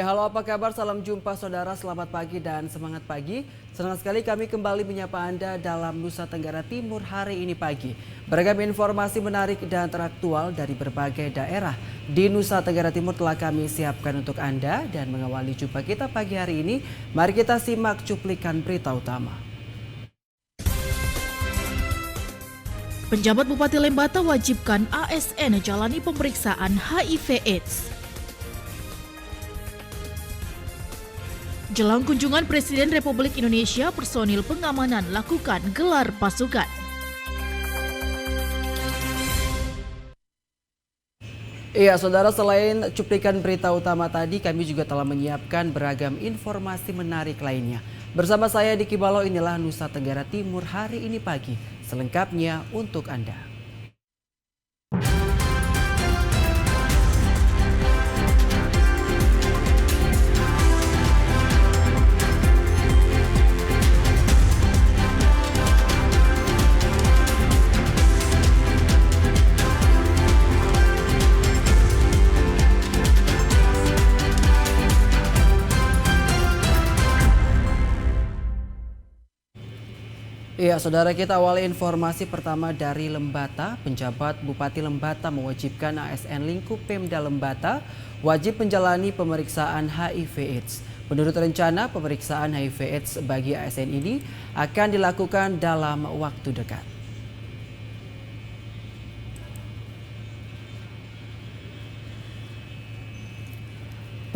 Ya, halo apa kabar? Salam jumpa saudara, selamat pagi dan semangat pagi. Senang sekali kami kembali menyapa Anda dalam Nusa Tenggara Timur hari ini pagi. Beragam informasi menarik dan teraktual dari berbagai daerah di Nusa Tenggara Timur telah kami siapkan untuk Anda. Dan mengawali jumpa kita pagi hari ini, mari kita simak cuplikan berita utama. Penjabat Bupati Lembata wajibkan ASN jalani pemeriksaan HIV/AIDS. Jelang kunjungan Presiden Republik Indonesia, personil pengamanan lakukan gelar pasukan. Iya, saudara, selain cuplikan berita utama tadi, kami juga telah menyiapkan beragam informasi menarik lainnya. Bersama saya Diki Balo, inilah Nusa Tenggara Timur hari ini pagi. Selengkapnya untuk Anda. Iya, saudara, kita awali informasi pertama dari Lembata. Penjabat Bupati Lembata mewajibkan ASN lingkup Pemda Lembata wajib menjalani pemeriksaan HIV/AIDS. Menurut rencana, pemeriksaan HIV/AIDS bagi ASN ini akan dilakukan dalam waktu dekat.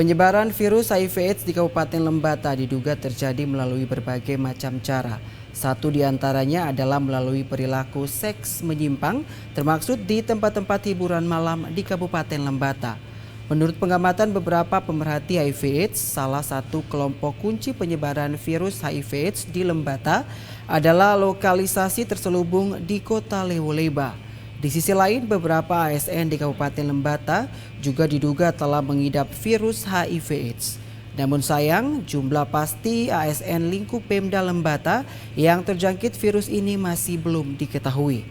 Penyebaran virus HIV/AIDS di Kabupaten Lembata diduga terjadi melalui berbagai macam cara. Satu di antaranya adalah melalui perilaku seks menyimpang, termaksud di tempat-tempat hiburan malam di Kabupaten Lembata. Menurut pengamatan beberapa pemerhati HIV/AIDS, salah satu kelompok kunci penyebaran virus HIV/AIDS di Lembata adalah lokalisasi terselubung di Kota Lewo-Leba. Di sisi lain, beberapa ASN di Kabupaten Lembata juga diduga telah mengidap virus HIV/AIDS. Namun sayang, jumlah pasti ASN lingkup Pemda Lembata yang terjangkit virus ini masih belum diketahui.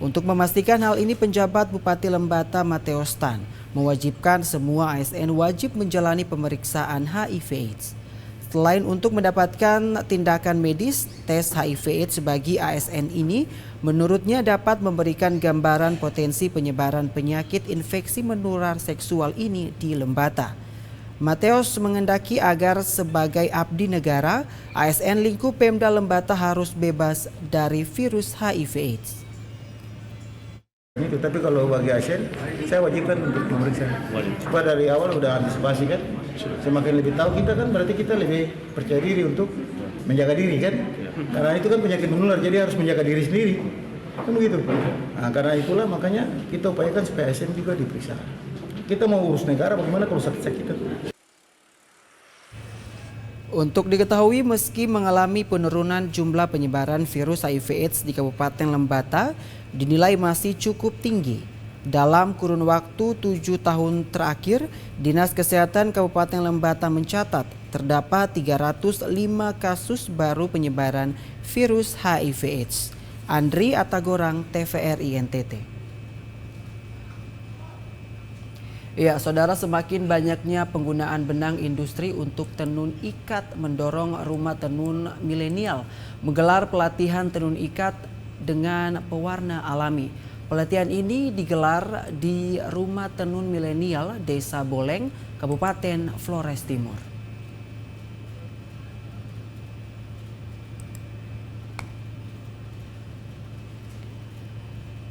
Untuk memastikan hal ini, penjabat Bupati Lembata Mateos Tan mewajibkan semua ASN wajib menjalani pemeriksaan HIV/AIDS. Selain untuk mendapatkan tindakan medis, tes HIV/AIDS bagi ASN ini menurutnya dapat memberikan gambaran potensi penyebaran penyakit infeksi menular seksual ini di Lembata. Mateos mengendaki agar sebagai abdi negara, ASN lingkup Pemda Lembata harus bebas dari virus HIV/AIDS. Tapi kalau bagi ASN, saya wajibkan untuk memeriksa. Supaya dari awal udah antisipasi kan. Semakin lebih tahu kita kan, berarti kita lebih percaya diri untuk menjaga diri kan. Karena itu kan penyakit menular, jadi harus menjaga diri sendiri. Kan begitu. Nah, karena itulah makanya kita upayakan supaya ASN juga diperiksa. Kita mau urus negara, bagaimana kalau sakit-sakit kita? Untuk diketahui, meski mengalami penurunan jumlah penyebaran virus HIV/AIDS di Kabupaten Lembata dinilai masih cukup tinggi. Dalam kurun waktu 7 tahun terakhir, Dinas Kesehatan Kabupaten Lembata mencatat terdapat 305 kasus baru penyebaran virus HIV/AIDS. Andri Atagorang, TVRI NTT. Ya, saudara, semakin banyaknya penggunaan benang industri untuk tenun ikat mendorong Rumah Tenun Milenial menggelar pelatihan tenun ikat dengan pewarna alami. Pelatihan ini digelar di Rumah Tenun Milenial Desa Boleng, Kabupaten Flores Timur.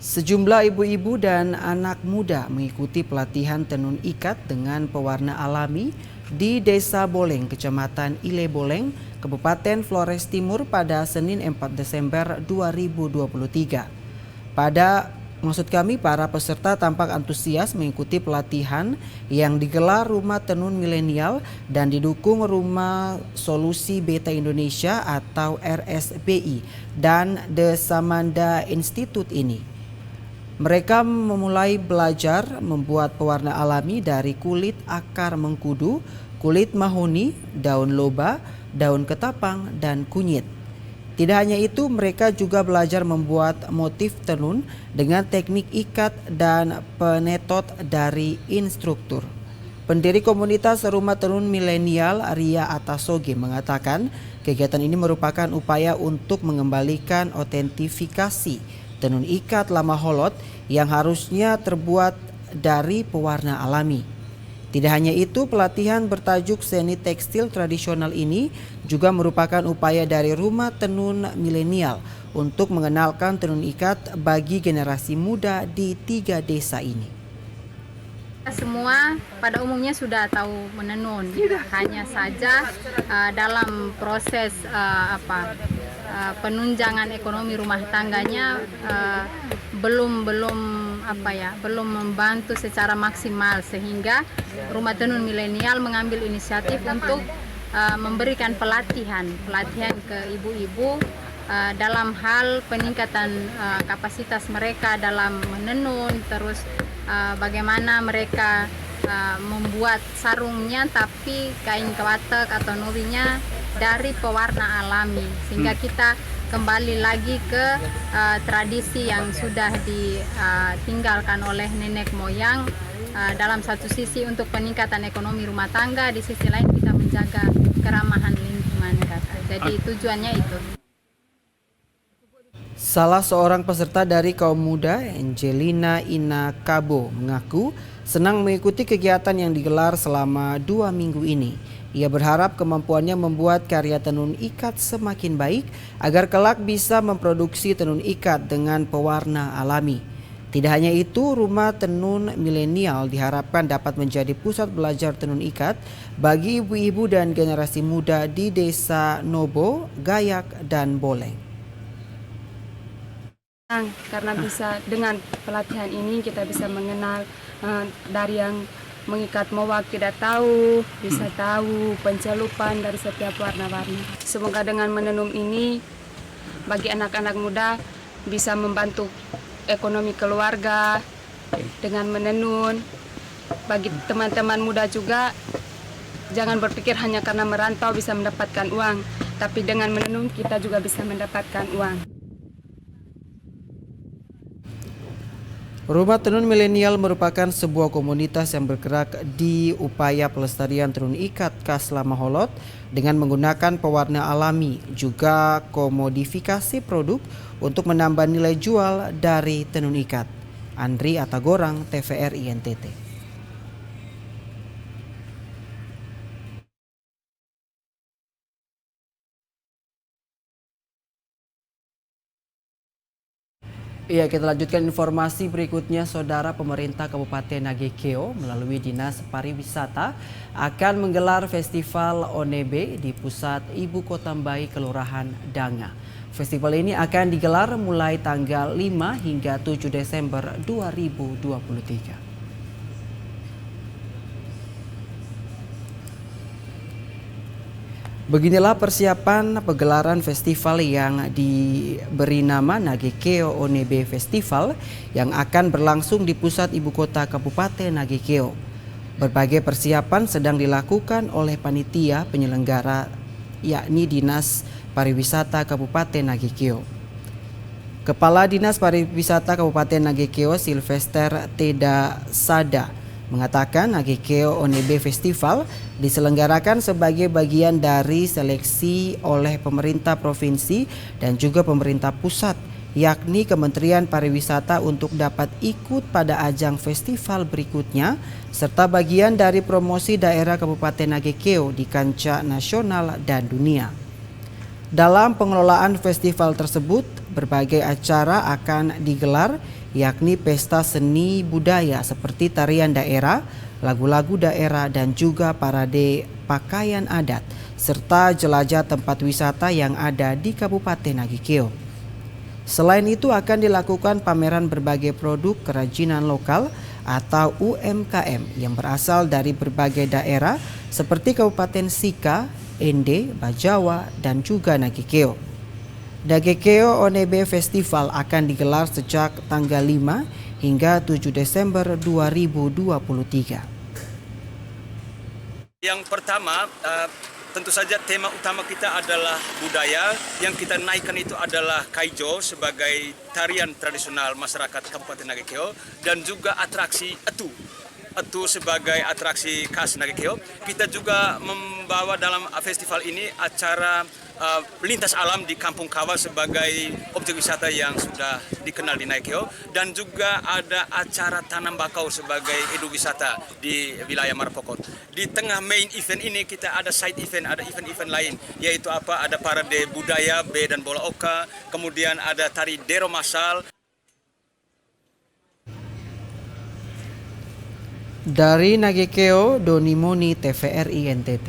Sejumlah ibu-ibu dan anak muda mengikuti pelatihan tenun ikat dengan pewarna alami di Desa Boleng, Kecamatan Ile Boleng, Kabupaten Flores Timur pada Senin 4 Desember 2023. Para peserta tampak antusias mengikuti pelatihan yang digelar Rumah Tenun Milenial dan didukung Rumah Solusi Beta Indonesia atau RSBI dan The Samanda Institute ini. Mereka memulai belajar membuat pewarna alami dari kulit akar mengkudu, kulit mahoni, daun loba, daun ketapang, dan kunyit. Tidak hanya itu, mereka juga belajar membuat motif tenun dengan teknik ikat dan penetot dari instruktur. Pendiri komunitas Rumah Tenun Milenial Ria Atasoge mengatakan kegiatan ini merupakan upaya untuk mengembalikan otentifikasi tenun ikat lama holot yang harusnya terbuat dari pewarna alami. Tidak hanya itu, pelatihan bertajuk seni tekstil tradisional ini juga merupakan upaya dari Rumah Tenun Milenial untuk mengenalkan tenun ikat bagi generasi muda di 3 desa ini. Semua pada umumnya sudah tahu menenun, hanya saja dalam proses penunjangan ekonomi rumah tangganya belum membantu secara maksimal, sehingga Rumah Tenun Milenial mengambil inisiatif untuk memberikan pelatihan ke ibu-ibu dalam hal peningkatan kapasitas mereka dalam menenun, terus bagaimana mereka membuat sarungnya tapi kain kewatek atau nurinya dari pewarna alami, sehingga kita kembali lagi ke tradisi yang sudah ditinggalkan oleh nenek moyang. Dalam satu sisi untuk peningkatan ekonomi rumah tangga, di sisi lain kita menjaga keramahan lingkungan. Jadi tujuannya itu. Salah seorang peserta dari kaum muda, Angelina Inakabo, mengaku senang mengikuti kegiatan yang digelar selama 2 minggu ini. Ia berharap kemampuannya membuat karya tenun ikat semakin baik agar kelak bisa memproduksi tenun ikat dengan pewarna alami. Tidak hanya itu, Rumah Tenun Milenial diharapkan dapat menjadi pusat belajar tenun ikat bagi ibu-ibu dan generasi muda di Desa Nobo, Gayak, dan Boleng. Karena bisa dengan pelatihan ini kita bisa mengenal dari yang mengikat mowak tidak tahu, bisa tahu pencelupan dari setiap warna-warni. Semoga dengan menenun ini bagi anak-anak muda bisa membantu ekonomi keluarga dengan menenun. Bagi teman-teman muda juga jangan berpikir hanya karena merantau bisa mendapatkan uang, tapi dengan menenun kita juga bisa mendapatkan uang. Rumah Tenun Milenial merupakan sebuah komunitas yang bergerak di upaya pelestarian tenun ikat khas lama holot dengan menggunakan pewarna alami, juga komodifikasi produk untuk menambah nilai jual dari tenun ikat. Andri Atagorang, TVRI NTT. Iya, kita lanjutkan informasi berikutnya. Saudara, pemerintah Kabupaten Nagekeo melalui Dinas Pariwisata akan menggelar Festival Onebe di pusat Ibu Kota Mbai, Kelurahan Danga. Festival ini akan digelar mulai tanggal 5 hingga 7 Desember 2023. Beginilah persiapan pegelaran festival yang diberi nama Nagekeo Onebe Festival yang akan berlangsung di pusat ibu kota Kabupaten Nagekeo. Berbagai persiapan sedang dilakukan oleh panitia penyelenggara, yakni Dinas Pariwisata Kabupaten Nagekeo. Kepala Dinas Pariwisata Kabupaten Nagekeo, Sylvester Teda Sada, mengatakan Nagekeo Onebe Festival diselenggarakan sebagai bagian dari seleksi oleh pemerintah provinsi dan juga pemerintah pusat, yakni Kementerian Pariwisata untuk dapat ikut pada ajang festival berikutnya, serta bagian dari promosi daerah Kabupaten Nagekeo di kancah nasional dan dunia. Dalam pengelolaan festival tersebut, berbagai acara akan digelar, yakni pesta seni budaya seperti tarian daerah, lagu-lagu daerah, dan juga parade pakaian adat, serta jelajah tempat wisata yang ada di Kabupaten Nagekeo. Selain itu akan dilakukan pameran berbagai produk kerajinan lokal atau UMKM yang berasal dari berbagai daerah seperti Kabupaten Sika, Ende, Bajawa, dan juga Nagekeo. Nagekeo Onebe Festival akan digelar sejak tanggal 5 hingga 7 Desember 2023. Yang pertama, tentu saja tema utama kita adalah budaya. Yang kita naikkan itu adalah Kaijo sebagai tarian tradisional masyarakat Kabupaten Nagekeo dan juga atraksi Etu. itu sebagai atraksi khas Nagekeo. Kita juga membawa dalam festival ini acara lintas alam di Kampung Kawa sebagai objek wisata yang sudah dikenal di Nagekeo, dan juga ada acara tanam bakau sebagai eduwisata di wilayah Marpokot. Di tengah main event ini kita ada side event, ada event-event lain, yaitu ada parade budaya B dan bola oka, kemudian ada tari dero masal. Dari Nagekeo, Doni Moni, TVRI NTT.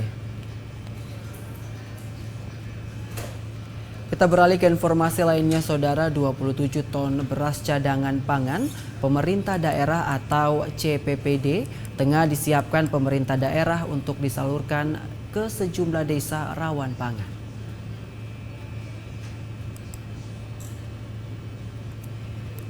Kita beralih ke informasi lainnya, Saudara. 27 ton beras cadangan pangan pemerintah daerah atau CPPD tengah disiapkan pemerintah daerah untuk disalurkan ke sejumlah desa rawan pangan.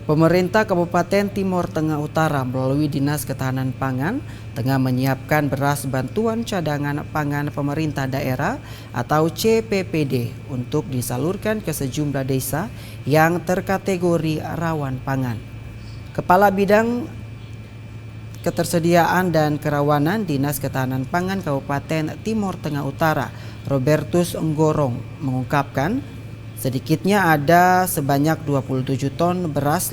Pemerintah Kabupaten Timor Tengah Utara melalui Dinas Ketahanan Pangan tengah menyiapkan beras bantuan cadangan pangan pemerintah daerah atau CPPD untuk disalurkan ke sejumlah desa yang terkategori rawan pangan. Kepala Bidang Ketersediaan dan Kerawanan Dinas Ketahanan Pangan Kabupaten Timor Tengah Utara, Robertus Nggorong, mengungkapkan sedikitnya ada sebanyak 27 ton beras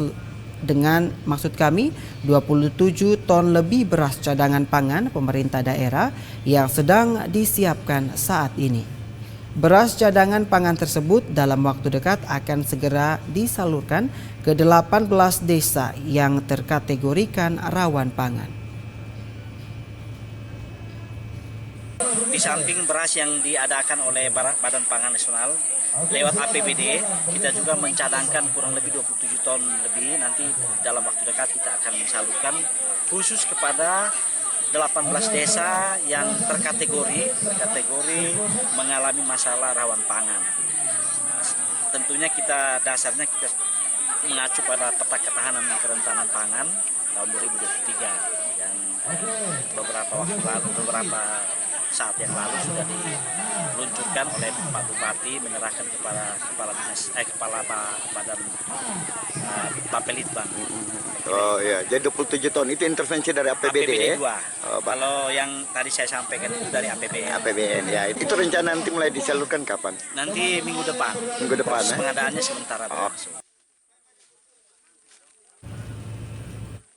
dengan maksud kami 27 ton lebih beras cadangan pangan pemerintah daerah yang sedang disiapkan saat ini. Beras cadangan pangan tersebut dalam waktu dekat akan segera disalurkan ke 18 desa yang terkategorikan rawan pangan. Di samping beras yang diadakan oleh Badan Pangan Nasional lewat APBD, kita juga mencadangkan kurang lebih 27 ton lebih. Nanti dalam waktu dekat kita akan mensalurkan khusus kepada 18 desa yang terkategori mengalami masalah rawan pangan. Tentunya dasarnya kita mengacu pada peta ketahanan dan kerentanan pangan tahun 2023 yang beberapa saat yang lalu sudah diluncurkan oleh Pak Bupati, menyerahkan kepada kepala Badan Bapelitbang. Oh iya, jadi 27 ton itu intervensi dari APBD, APBD 2. Kalau yang tadi saya sampaikan itu dari APBN. APBN ya. Itu rencana nanti mulai disalurkan kapan? Nanti minggu depan. Minggu depan. Pengadaannya sementara berlangsung.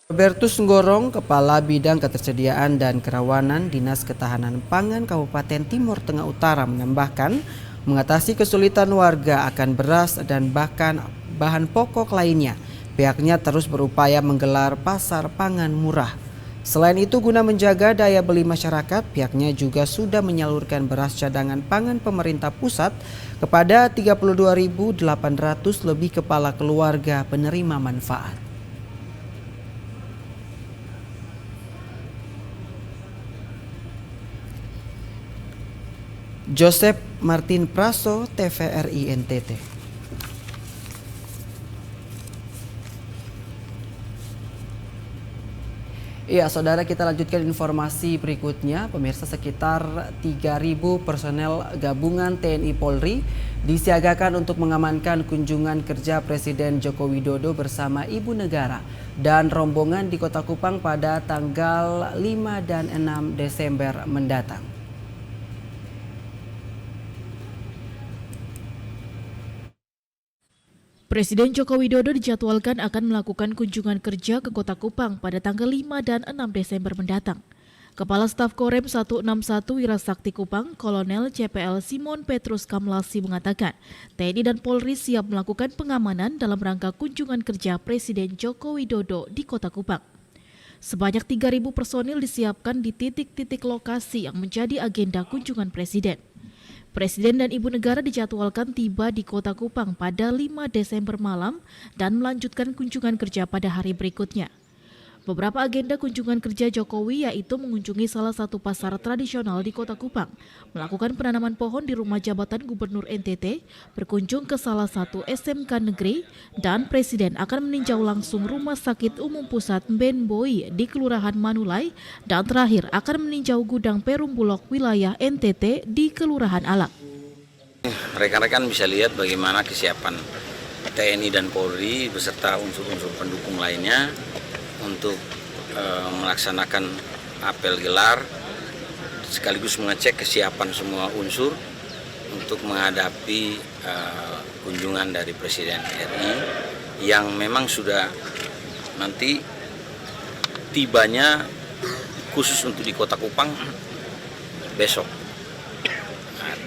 Robertus Nggorong, Kepala Bidang Ketersediaan dan Kerawanan Dinas Ketahanan Pangan Kabupaten Timor Tengah Utara menambahkan, mengatasi kesulitan warga akan beras dan bahkan bahan pokok lainnya, pihaknya terus berupaya menggelar pasar pangan murah. Selain itu, guna menjaga daya beli masyarakat, pihaknya juga sudah menyalurkan beras cadangan pangan pemerintah pusat kepada 32.800 lebih kepala keluarga penerima manfaat. Joseph Martin Praso, TVRI NTT. Iya, Saudara, kita lanjutkan informasi berikutnya. Pemirsa, sekitar 3.000 personel gabungan TNI Polri disiagakan untuk mengamankan kunjungan kerja Presiden Joko Widodo bersama Ibu Negara dan rombongan di Kota Kupang pada tanggal 5 dan 6 Desember mendatang. Presiden Joko Widodo dijadwalkan akan melakukan kunjungan kerja ke Kota Kupang pada tanggal 5 dan 6 Desember mendatang. Kepala Staf Korem 161 Wirasakti Kupang, Kolonel CPL Simon Petrus Kamlasi mengatakan, TNI dan Polri siap melakukan pengamanan dalam rangka kunjungan kerja Presiden Joko Widodo di Kota Kupang. Sebanyak 3.000 personil disiapkan di titik-titik lokasi yang menjadi agenda kunjungan Presiden. Presiden dan Ibu Negara dijadwalkan tiba di Kota Kupang pada 5 Desember malam dan melanjutkan kunjungan kerja pada hari berikutnya. Beberapa agenda kunjungan kerja Jokowi yaitu mengunjungi salah satu pasar tradisional di Kota Kupang, melakukan penanaman pohon di rumah jabatan Gubernur NTT, berkunjung ke salah satu SMK negeri, dan Presiden akan meninjau langsung Rumah Sakit Umum Pusat Ben Boi di Kelurahan Manulai, dan terakhir akan meninjau gudang Perum Bulog wilayah NTT di Kelurahan Alak. Rekan-rekan bisa lihat bagaimana kesiapan TNI dan Polri beserta unsur-unsur pendukung lainnya untuk melaksanakan apel gelar sekaligus mengecek kesiapan semua unsur untuk menghadapi kunjungan dari Presiden RI yang memang sudah nanti tibanya khusus untuk di Kota Kupang besok.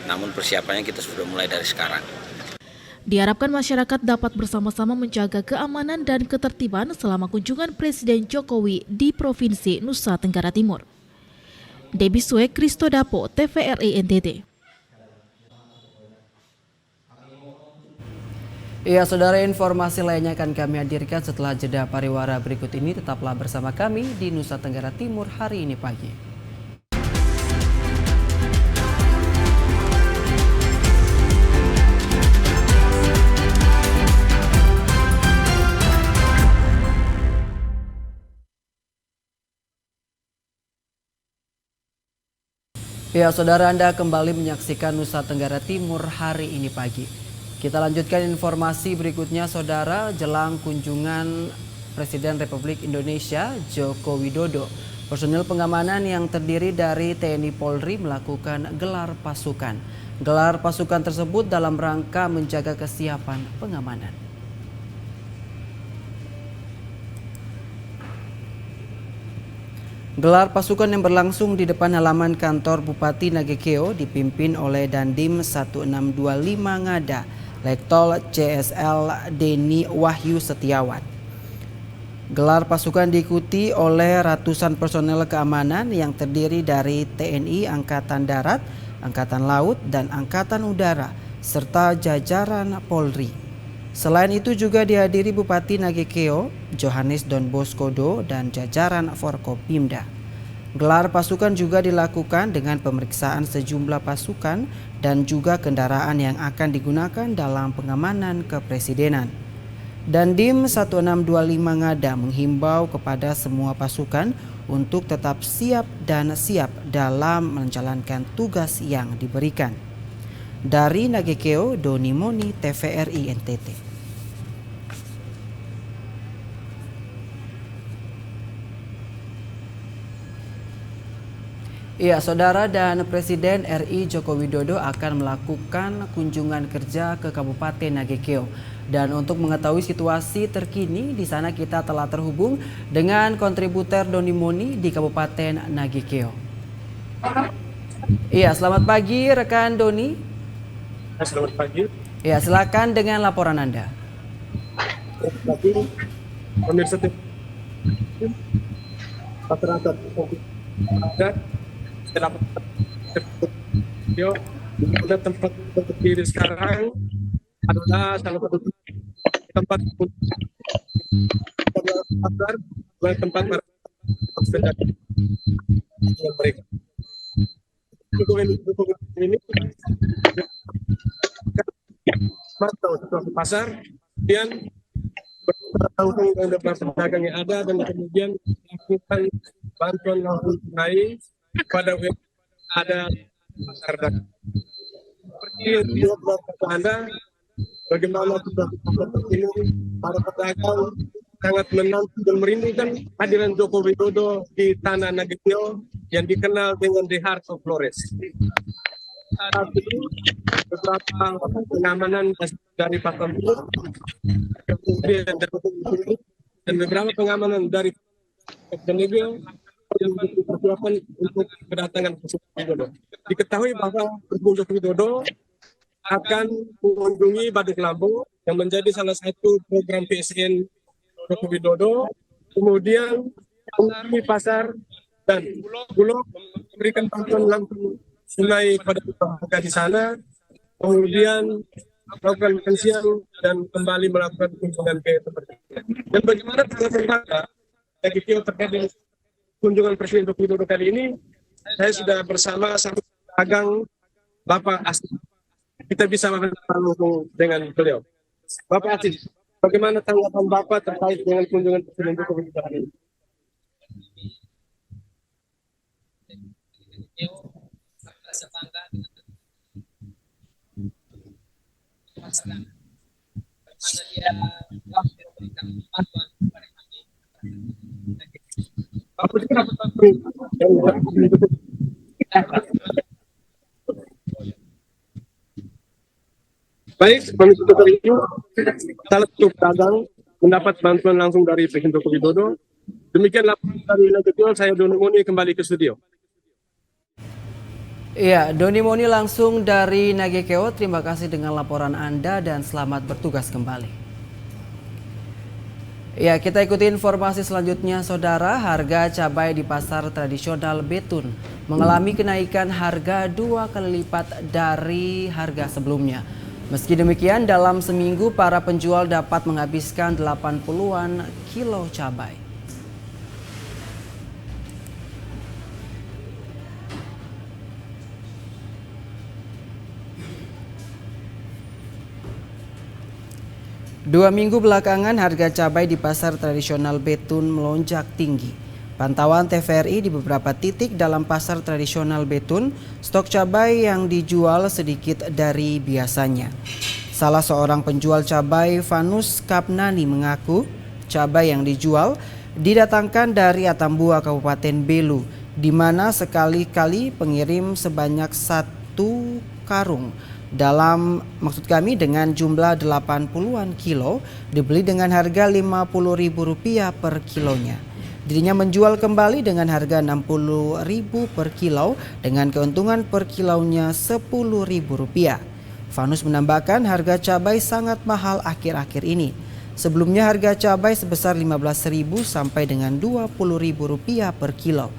Namun persiapannya kita sudah mulai dari sekarang. Diharapkan masyarakat dapat bersama-sama menjaga keamanan dan ketertiban selama kunjungan Presiden Jokowi di Provinsi Nusa Tenggara Timur. Debbie Sue, Kristo Dapo, TVRI NTT. Ya, saudara, informasi lainnya akan kami hadirkan setelah jeda pariwara berikut ini. Tetaplah bersama kami di Nusa Tenggara Timur hari ini pagi. Ya, saudara, Anda kembali menyaksikan Nusa Tenggara Timur hari ini pagi. Kita lanjutkan informasi berikutnya, saudara. Jelang kunjungan Presiden Republik Indonesia Joko Widodo, personil pengamanan yang terdiri dari TNI Polri melakukan gelar pasukan. Gelar pasukan tersebut dalam rangka menjaga kesiapan pengamanan. Gelar pasukan yang berlangsung di depan halaman kantor Bupati Nagekeo dipimpin oleh Dandim 1625 Ngada, Letkol CSL Deni Wahyu Setiawan. Gelar pasukan diikuti oleh ratusan personel keamanan yang terdiri dari TNI Angkatan Darat, Angkatan Laut, dan Angkatan Udara, serta jajaran Polri. Selain itu juga dihadiri Bupati Nagekeo, Johannes Don Bosco dan jajaran Forkopimda. Gelar pasukan juga dilakukan dengan pemeriksaan sejumlah pasukan dan juga kendaraan yang akan digunakan dalam pengamanan kepresidenan. Dandim 1625 Ngada menghimbau kepada semua pasukan untuk tetap siap dalam menjalankan tugas yang diberikan. Dari Nagekeo, Doni Moni, TVRI NTT. Ya, saudara, dan Presiden RI Joko Widodo akan melakukan kunjungan kerja ke Kabupaten Nagekeo. Dan untuk mengetahui situasi terkini di sana kita telah terhubung dengan kontributor Doni Moni di Kabupaten Nagekeo. Iya, selamat pagi rekan Doni. Selamat pagi. Ya, silakan dengan laporan Anda. Pemirsa masyarakat ada tempat berdiri sekarang adalah salah satu tempat tempat mereka. Ini mantau situasi pasar, kemudian bertanggung dengan pedagang yang ada dan kemudian melakukan bantuan langsung tunai pada ada pasar dagang. Seperti yang kata Anda, bagaimana situasi pasar ini, para pedagang sangat menanti dan merindukan hadiran Joko Widodo di tanah Nagekeo yang dikenal dengan The Heart of Flores. Saat ini beberapa pengamanan dari pasar dan beberapa pengamanan dari Nagekeo yang dipersiapkan untuk kedatangan Joko Widodo. Diketahui bahwa Joko Widodo akan mengunjungi Baduk Lambo yang menjadi salah satu program PSN Joko Widodo, kemudian mengunjungi pasar dan Bulog memberikan bantuan langsung sungai kepada warga di sana, kemudian melakukan makan siang dan kembali melakukan kunjungan ke tempat itu. Dan bagaimana tanggapan Bapak terkait dengan kunjungan Presiden Joko Widodo kali ini? Saya sudah bersama sama dagang Bapak Asli. Kita bisa langsung dengan beliau. Bapak Asli, bagaimana tanggapan Bapak terkait dengan kunjungan Presiden Joko Widodo kali ini? Baik, menutup itu salah satu pedagang mendapat bantuan langsung dari Presiden Joko Widodo. Demikian laporan dari Nagetiol, saya Doni Moni kembali ke studio. Iya, Doni Moni langsung dari Nagekeo. Terima kasih dengan laporan Anda dan selamat bertugas kembali. Ya, kita ikuti informasi selanjutnya, Saudara. Harga cabai di pasar tradisional Betun mengalami kenaikan harga 2 kali lipat dari harga sebelumnya. Meski demikian, dalam seminggu para penjual dapat menghabiskan 80-an kilo cabai. Dua minggu belakangan harga cabai di pasar tradisional Betun melonjak tinggi. Pantauan TVRI di beberapa titik dalam pasar tradisional Betun, stok cabai yang dijual sedikit dari biasanya. Salah seorang penjual cabai, Vanus Kapnani, mengaku cabai yang dijual didatangkan dari Atambua, Kabupaten Belu, di mana sekali-kali pengirim sebanyak 1 karung. Dengan jumlah 80-an kilo, dibeli dengan harga Rp50.000 per kilonya. Dirinya menjual kembali dengan harga Rp60.000 per kilo dengan keuntungan per kilonya Rp10.000. Vanus menambahkan harga cabai sangat mahal akhir-akhir ini. Sebelumnya harga cabai sebesar Rp15.000 sampai dengan Rp20.000 per kilo.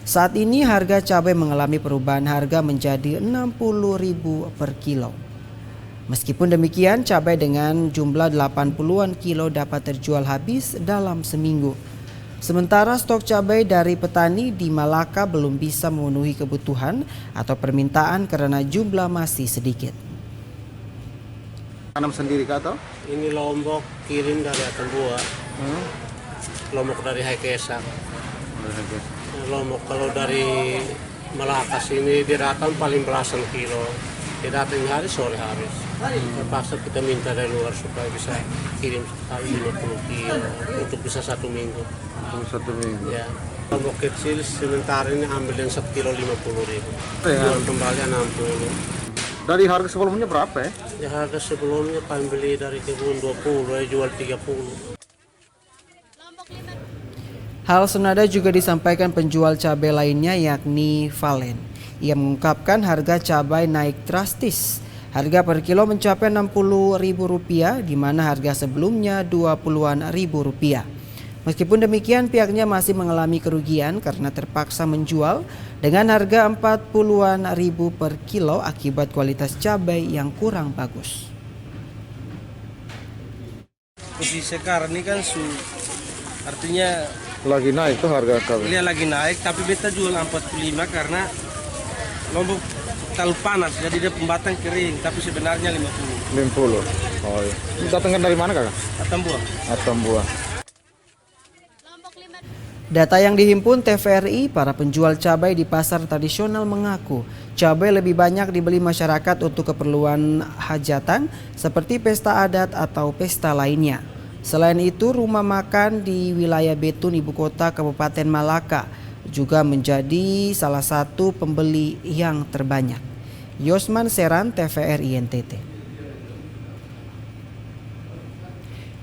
Saat ini harga cabai mengalami perubahan harga menjadi Rp60.000 per kilo. Meskipun demikian, cabai dengan jumlah 80-an kilo dapat terjual habis dalam seminggu. Sementara stok cabai dari petani di Malaka belum bisa memenuhi kebutuhan atau permintaan karena jumlah masih sedikit. Tanam sendiri kah atau? Ini Lombok kirim dari Atambua. Lombok dari Haikesang. Lombok kalau dari Malaka sini dia datang paling belasan kilo. Dia datang hari sore habis. Terpaksa kita minta dari luar supaya bisa kirim 50 kilo untuk bisa 1 minggu. 1 minggu. Ya. Lombok kecil sementara ini ambil yang 1 kilo Rp50.000. Jual kembali 60. Dari harga sebelumnya berapa ya? Ya harga sebelumnya paling beli dari kebun 20, jual 30. Hal senada juga disampaikan penjual cabai lainnya yakni Valen. Ia mengungkapkan harga cabai naik drastis. Harga per kilo mencapai Rp60.000 di mana harga sebelumnya Rp20.000. Meskipun demikian, pihaknya masih mengalami kerugian karena terpaksa menjual dengan harga Rp40.000 per kilo akibat kualitas cabai yang kurang bagus. Posisi sekarang ini kan artinya Lagi naik tuh harga cabai. Dia lagi naik, tapi beta jual 45 karena Lombok terlalu panas, jadi dia pembatang kering, tapi sebenarnya 50. Oh iya. Datangkan dari mana kakak? Atambua. Atambua. Data yang dihimpun TVRI, para penjual cabai di pasar tradisional mengaku cabai lebih banyak dibeli masyarakat untuk keperluan hajatan seperti pesta adat atau pesta lainnya. Selain itu, rumah makan di wilayah Betun, ibu kota Kabupaten Malaka, juga menjadi salah satu pembeli yang terbanyak. Yosman Seran, TVRI NTT.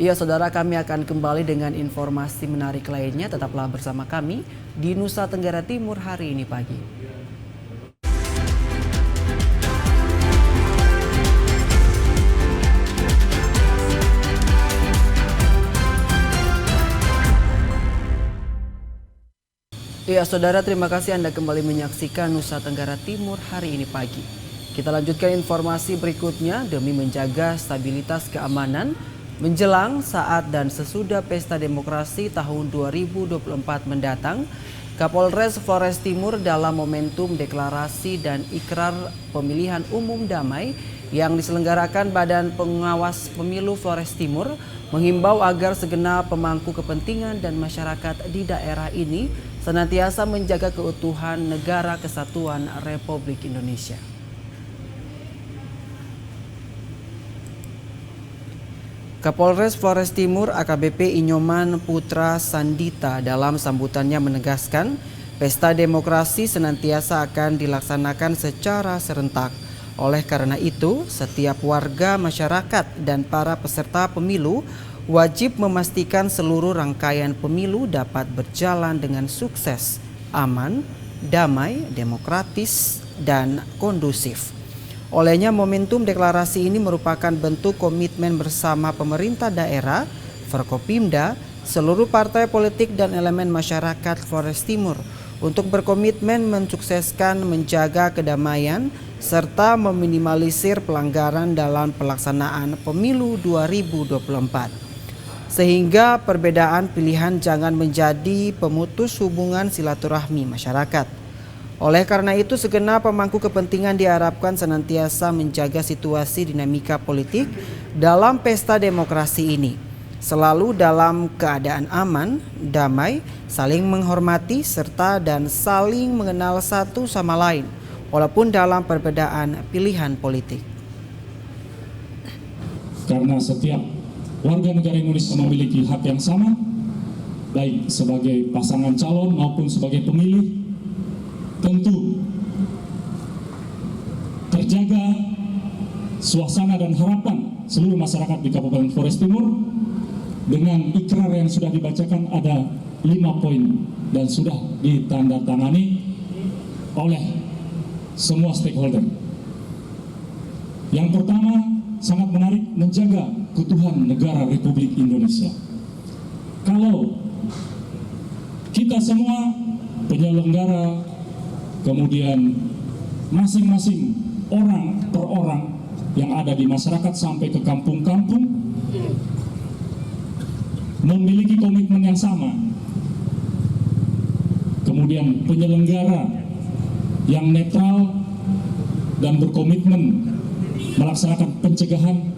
Iya, saudara, kami akan kembali dengan informasi menarik lainnya. Tetaplah bersama kami di Nusa Tenggara Timur hari ini pagi. Ya, saudara, terima kasih Anda kembali menyaksikan Nusa Tenggara Timur hari ini pagi. Kita lanjutkan informasi berikutnya demi menjaga stabilitas keamanan menjelang, saat, dan sesudah Pesta Demokrasi tahun 2024 mendatang. Kapolres Flores Timur dalam momentum deklarasi dan ikrar pemilihan umum damai yang diselenggarakan Badan Pengawas Pemilu Flores Timur menghimbau agar segenap pemangku kepentingan dan masyarakat di daerah ini senantiasa menjaga keutuhan Negara Kesatuan Republik Indonesia. Kapolres Flores Timur AKBP Inyoman Putra Sandita dalam sambutannya menegaskan pesta demokrasi senantiasa akan dilaksanakan secara serentak. Oleh karena itu, setiap warga masyarakat dan para peserta pemilu wajib memastikan seluruh rangkaian pemilu dapat berjalan dengan sukses, aman, damai, demokratis, dan kondusif. Olehnya momentum deklarasi ini merupakan bentuk komitmen bersama pemerintah daerah, Forkopimda, seluruh partai politik dan elemen masyarakat Flores Timur untuk berkomitmen mensukseskan menjaga kedamaian serta meminimalisir pelanggaran dalam pelaksanaan pemilu 2024. Sehingga perbedaan pilihan jangan menjadi pemutus hubungan silaturahmi masyarakat. Oleh karena itu, segenap pemangku kepentingan diharapkan senantiasa menjaga situasi dinamika politik dalam pesta demokrasi ini, selalu dalam keadaan aman, damai, saling menghormati, serta dan saling mengenal satu sama lain, walaupun dalam perbedaan pilihan politik. Karena setiap warga negara Indonesia memiliki hak yang sama, baik sebagai pasangan calon maupun sebagai pemilih. Tentu terjaga suasana dan harapan seluruh masyarakat di Kabupaten Flores Timur dengan ikrar yang sudah dibacakan ada 5 poin dan sudah ditandatangani oleh semua stakeholder. Yang pertama, sangat menarik, menjaga keutuhan negara Republik Indonesia. Kalau kita semua penyelenggara, kemudian masing-masing orang per orang yang ada di masyarakat sampai ke kampung-kampung memiliki komitmen yang sama. Kemudian penyelenggara yang netral dan berkomitmen melaksanakan pencegahan,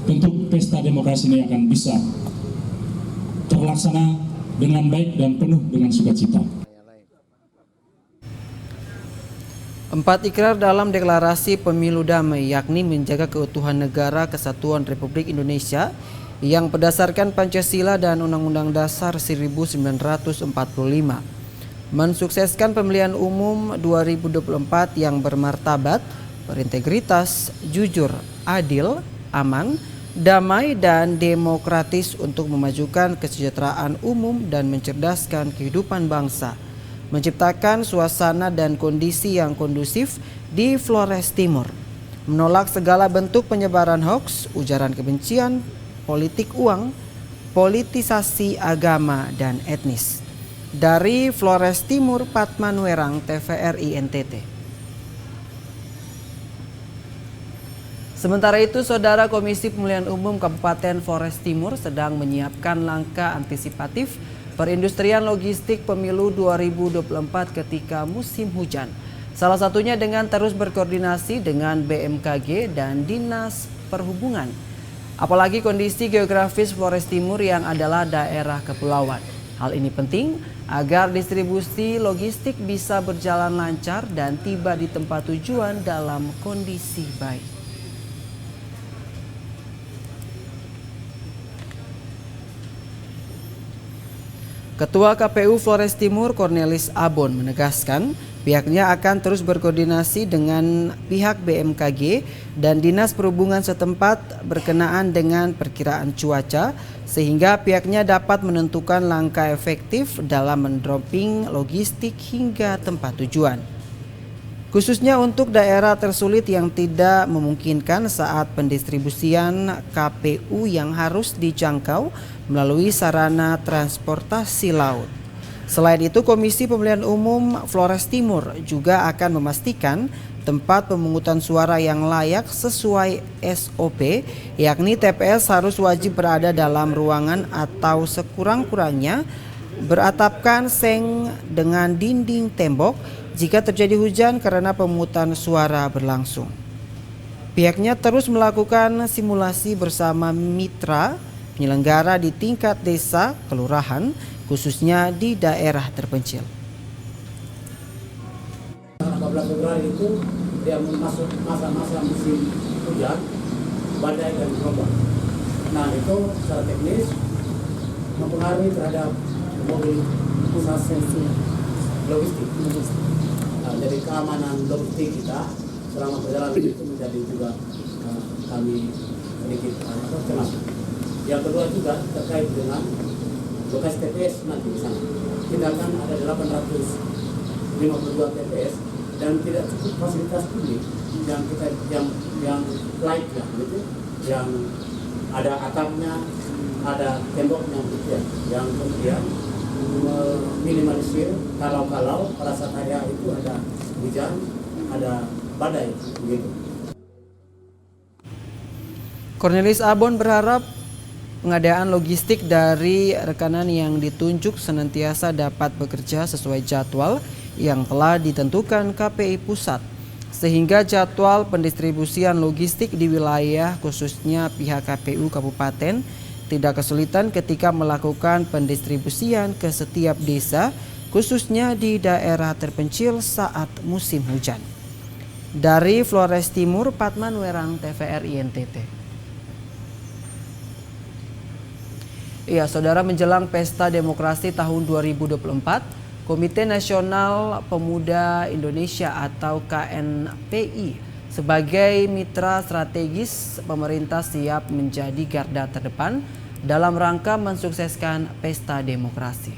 tentu pesta demokrasi ini akan bisa terlaksana dengan baik dan penuh dengan sukacita. 4 ikrar dalam deklarasi pemilu damai, yakni menjaga keutuhan negara kesatuan Republik Indonesia yang berdasarkan Pancasila dan Undang-Undang Dasar 1945, mensukseskan pemilihan umum 2024 yang bermartabat, berintegritas, jujur, adil, aman, damai, dan demokratis untuk memajukan kesejahteraan umum dan mencerdaskan kehidupan bangsa, menciptakan suasana dan kondisi yang kondusif di Flores Timur, menolak segala bentuk penyebaran hoaks, ujaran kebencian, politik uang, politisasi agama dan etnis. Dari Flores Timur, Patman Werang, TVRI NTT. Sementara itu, Saudara, Komisi Pemilihan Umum Kabupaten Flores Timur sedang menyiapkan langkah antisipatif perindustrian logistik pemilu 2024 ketika musim hujan. Salah satunya dengan terus berkoordinasi dengan BMKG dan Dinas Perhubungan. Apalagi kondisi geografis Flores Timur yang adalah daerah kepulauan. Hal ini penting agar distribusi logistik bisa berjalan lancar dan tiba di tempat tujuan dalam kondisi baik. Ketua KPU Flores Timur Cornelis Abon menegaskan pihaknya akan terus berkoordinasi dengan pihak BMKG dan Dinas Perhubungan setempat berkenaan dengan perkiraan cuaca sehingga pihaknya dapat menentukan langkah efektif dalam mendropping logistik hingga tempat tujuan. Khususnya untuk daerah tersulit yang tidak memungkinkan saat pendistribusian KPU yang harus dijangkau melalui sarana transportasi laut. Selain itu, Komisi Pemilihan Umum Flores Timur juga akan memastikan tempat pemungutan suara yang layak sesuai SOP, yakni TPS harus wajib berada dalam ruangan atau sekurang-kurangnya beratapkan seng dengan dinding tembok jika terjadi hujan karena pemungutan suara berlangsung. Pihaknya terus melakukan simulasi bersama mitra penyelenggara di tingkat desa, kelurahan, khususnya di daerah terpencil. 14 Februari itu dia masuk masa-masa musim hujan, badai dan gelombang. Nah itu secara teknis mempengaruhi terhadap mobil usaha logistik. Nah, jadi keamanan logistik kita selama perjalanan itu menjadi juga kami sedikit cemas. Yang kedua juga terkait dengan lokasi TPS nanti di sana. Kita akan ada 852 TPS dan tidak cukup fasilitas publik yang kita yang layak lah gitu, yang ada atapnya, ada temboknya gitu ya, yang kemudian meminimalisir kalau pada saat hari itu ada hujan, ada badai begitu. Cornelis Abon berharap pengadaan logistik dari rekanan yang ditunjuk senantiasa dapat bekerja sesuai jadwal yang telah ditentukan KPI Pusat, sehingga jadwal pendistribusian logistik di wilayah khususnya pihak KPU Kabupaten tidak kesulitan ketika melakukan pendistribusian ke setiap desa, khususnya di daerah terpencil saat musim hujan. Dari Flores Timur, Patman Werang, TVRI NTT. Iya, saudara, menjelang Pesta Demokrasi tahun 2024, Komite Nasional Pemuda Indonesia atau KNPI sebagai mitra strategis pemerintah siap menjadi garda terdepan dalam rangka mensukseskan Pesta Demokrasi.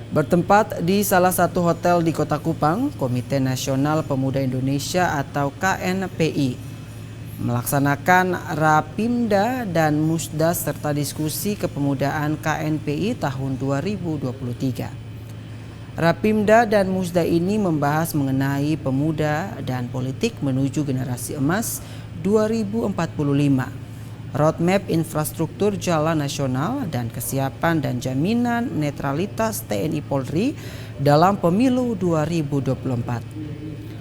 Bertempat di salah satu hotel di Kota Kupang, Komite Nasional Pemuda Indonesia atau KNPI melaksanakan Rapimda dan Musda serta diskusi kepemudaan KNPI tahun 2023. Rapimda dan Musda ini membahas mengenai pemuda dan politik menuju generasi emas 2045, roadmap infrastruktur jalan nasional dan kesiapan dan jaminan netralitas TNI Polri dalam pemilu 2024.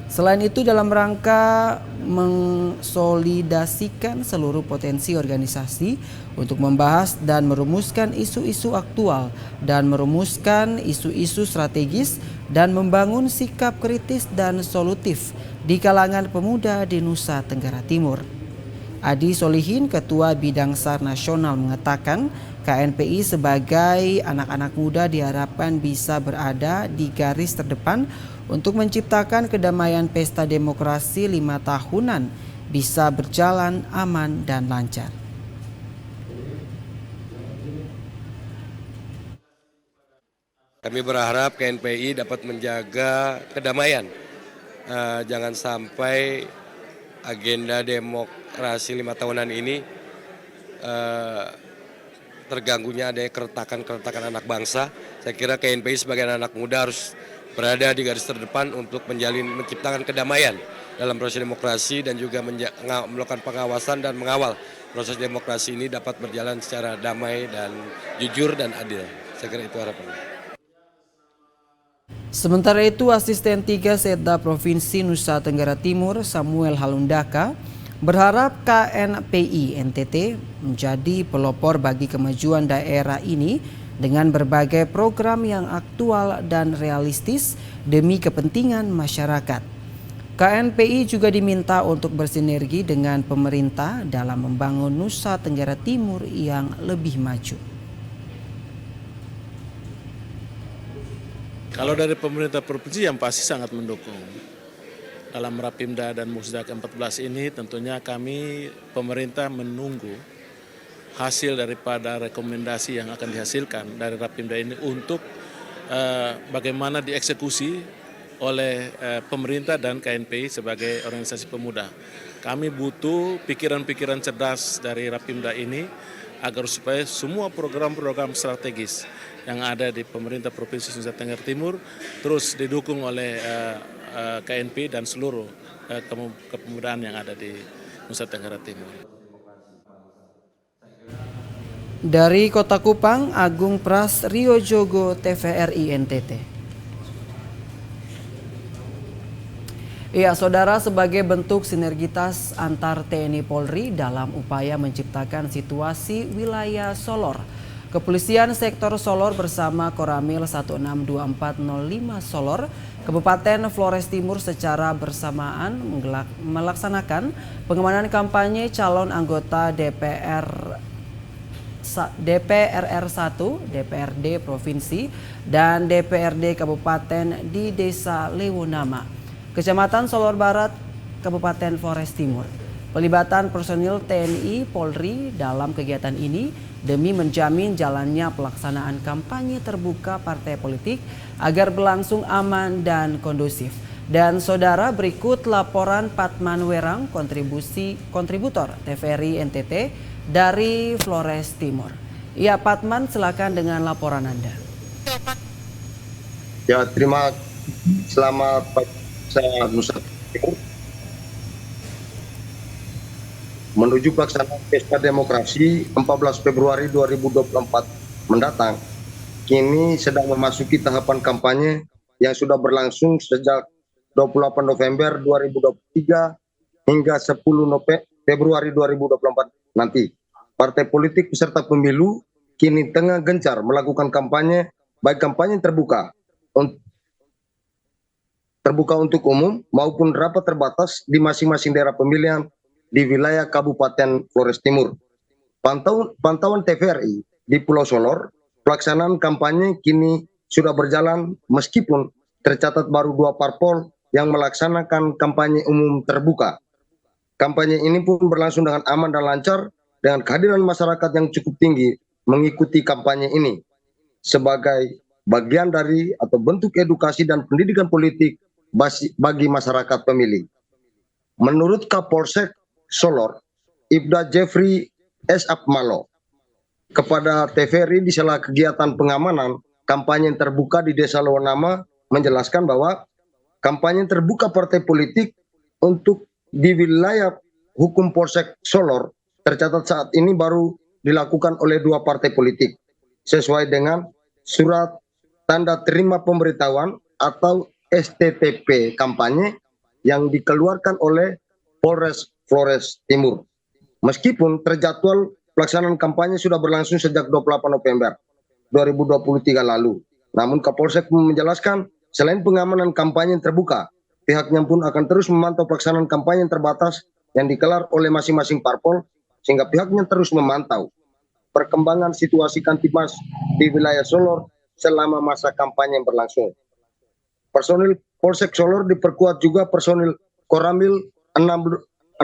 Selain itu, dalam rangka mengsolidasikan seluruh potensi organisasi untuk membahas dan merumuskan isu-isu aktual dan merumuskan isu-isu strategis dan membangun sikap kritis dan solutif di kalangan pemuda di Nusa Tenggara Timur. Adi Solihin, Ketua Bidang SAR Nasional, mengatakan KNPI sebagai anak-anak muda diharapkan bisa berada di garis terdepan untuk menciptakan kedamaian Pesta Demokrasi 5 tahunan bisa berjalan aman dan lancar. Kami berharap KNPI dapat menjaga kedamaian. Jangan sampai agenda demokrasi 5 tahunan ini terganggunya adanya keretakan anak bangsa. Saya kira KNPI sebagai anak muda harus berada di garis terdepan untuk menciptakan kedamaian dalam proses demokrasi dan juga melakukan pengawasan dan mengawal proses demokrasi ini dapat berjalan secara damai dan jujur dan adil. Saya kira itu harapannya. Sementara itu, Asisten 3 Setda Provinsi Nusa Tenggara Timur Samuel Halundaka berharap KNPI NTT menjadi pelopor bagi kemajuan daerah ini dengan berbagai program yang aktual dan realistis demi kepentingan masyarakat. KNPI juga diminta untuk bersinergi dengan pemerintah dalam membangun Nusa Tenggara Timur yang lebih maju. Kalau dari pemerintah provinsi yang pasti sangat mendukung. Dalam Rapimda dan Musda ke-14 ini tentunya kami pemerintah menunggu hasil daripada rekomendasi yang akan dihasilkan dari Rapimda ini untuk bagaimana dieksekusi oleh pemerintah dan KNPI sebagai organisasi pemuda. Kami butuh pikiran-pikiran cerdas dari Rapimda ini agar supaya semua program-program strategis yang ada di pemerintah Provinsi Nusa Tenggara Timur terus didukung oleh KNPI dan seluruh kepemudaan yang ada di Nusa Tenggara Timur. Dari Kota Kupang, Agung Pras Riojogo, TVRI NTT. Ya, saudara, sebagai bentuk sinergitas antar TNI Polri dalam upaya menciptakan situasi wilayah Solor, Kepolisian Sektor Solor bersama Koramil 162405 Solor, Kabupaten Flores Timur secara bersamaan melaksanakan pengamanan kampanye calon anggota DPRR 1, DPRD Provinsi, dan DPRD Kabupaten di Desa Lewonama, Kecamatan Solor Barat, Kabupaten Flores Timur. Pelibatan personil TNI Polri dalam kegiatan ini demi menjamin jalannya pelaksanaan kampanye terbuka partai politik agar berlangsung aman dan kondusif. Dan saudara, berikut laporan Patman Werang, kontributor TVRI NTT dari Flores Timur. Ya, Patman, silakan dengan laporan Anda. Ya, selamat pagi, saya Nusa Timur. Menuju pelaksanaan Pesta Demokrasi 14 Februari 2024 mendatang, kini sedang memasuki tahapan kampanye yang sudah berlangsung sejak 28 November 2023 hingga 10 Februari 2024 nanti. Partai politik peserta pemilu kini tengah gencar melakukan kampanye, baik kampanye terbuka untuk umum maupun rapat terbatas di masing-masing daerah pemilihan di wilayah Kabupaten Flores Timur. Pantauan TVRI di Pulau Solor, pelaksanaan kampanye kini sudah berjalan meskipun tercatat baru 2 parpol yang melaksanakan kampanye umum terbuka. Kampanye ini pun berlangsung dengan aman dan lancar dengan kehadiran masyarakat yang cukup tinggi mengikuti kampanye ini sebagai bagian dari atau bentuk edukasi dan pendidikan politik bagi masyarakat pemilih. Menurut Kapolsek Solor, Ibda Jeffrey S. Apmalo, kepada TVRI di sela kegiatan pengamanan kampanye terbuka di Desa Lewonama menjelaskan bahwa kampanye terbuka partai politik untuk di wilayah hukum Polsek Solor tercatat saat ini baru dilakukan oleh 2 partai politik sesuai dengan surat tanda terima pemberitahuan atau STTP kampanye yang dikeluarkan oleh Polres Flores Timur. Meskipun terjadwal pelaksanaan kampanye sudah berlangsung sejak 28 November 2023 lalu. Namun Kapolsek menjelaskan selain pengamanan kampanye terbuka, pihaknya pun akan terus memantau pelaksanaan kampanye terbatas yang dikelar oleh masing-masing parpol sehingga pihaknya terus memantau perkembangan situasi Kantipmas di wilayah Solor selama masa kampanye yang berlangsung. Personil Polsek Solor diperkuat juga personil Koramil 162405